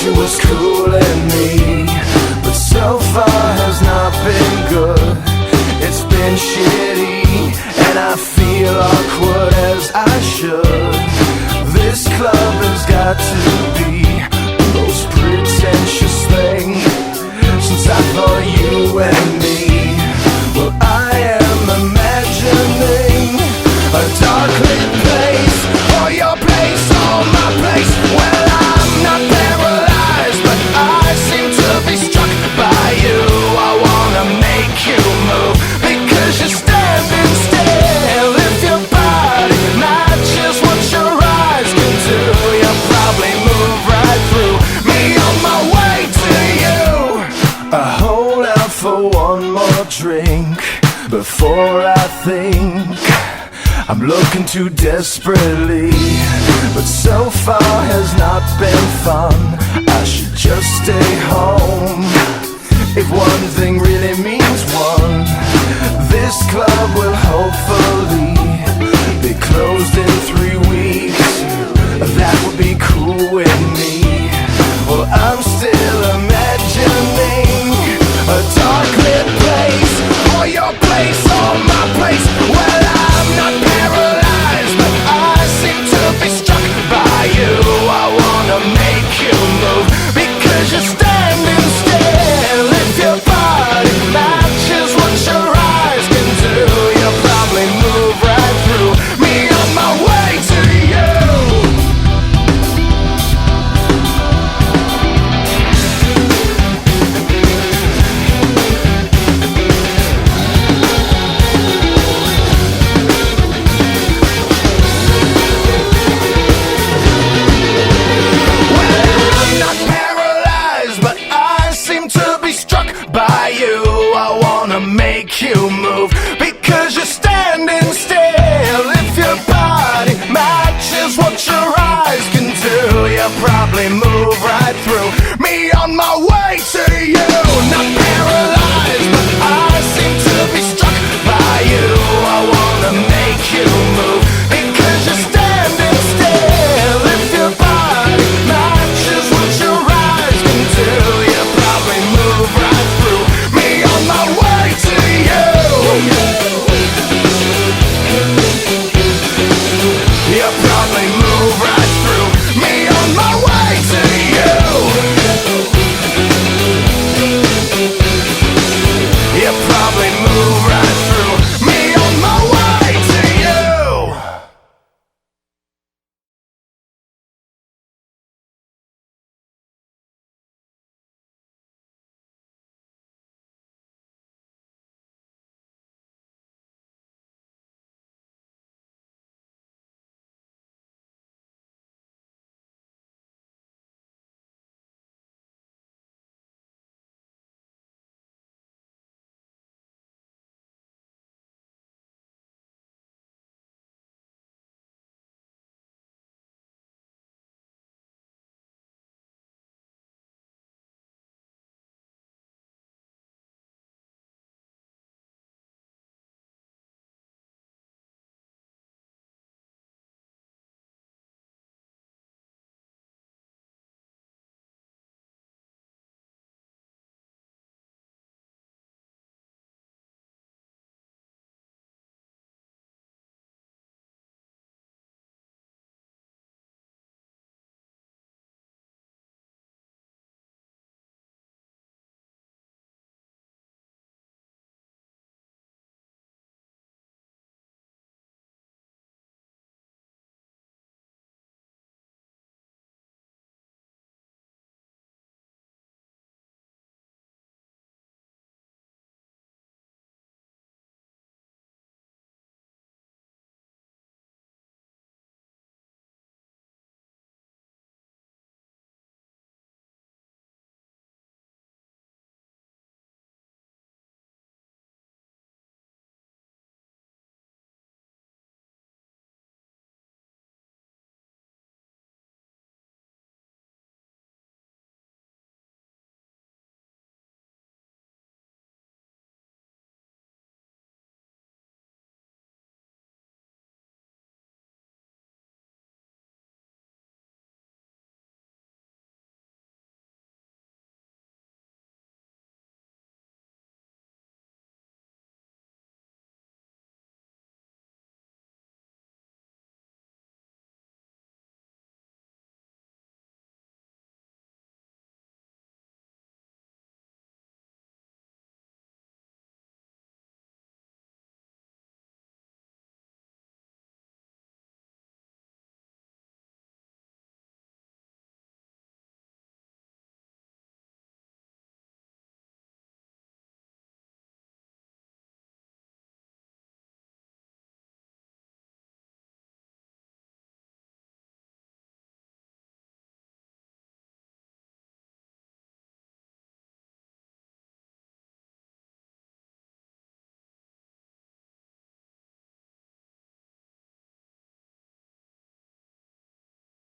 she was cooling me, but so far has not been good. It's been shitty, and I feel awkward as I should. This club has got to be the most pretentious thing since I thought you and me. Well, I am imagining a dark lit place, or your place, or my place. Well, I'm not paralyzed, but I seem to be struck by you. I wanna make you move, because you're standing still. If your body matches what your eyes can do, you'll probably move right through me on my way to you. I hold out for one more drink before I think I'm looking too desperately, but so far has not been fun. I should just stay home. If one thing really means one, this club will hopefully be closed in 3 weeks. That would be cool with me. Well, I'm still imagining a dark lit place, or your place, or my place. Well, I'm not paralyzed, but I seem to be struck by you. I wanna make you move, because you're standing still. If your body matches what your eyes can do, you'll probably move right through me on my way to you. I wanna make you move, because you're standing still. If your body matches what your eyes can do, you'll probably move right through me on my way to you. Not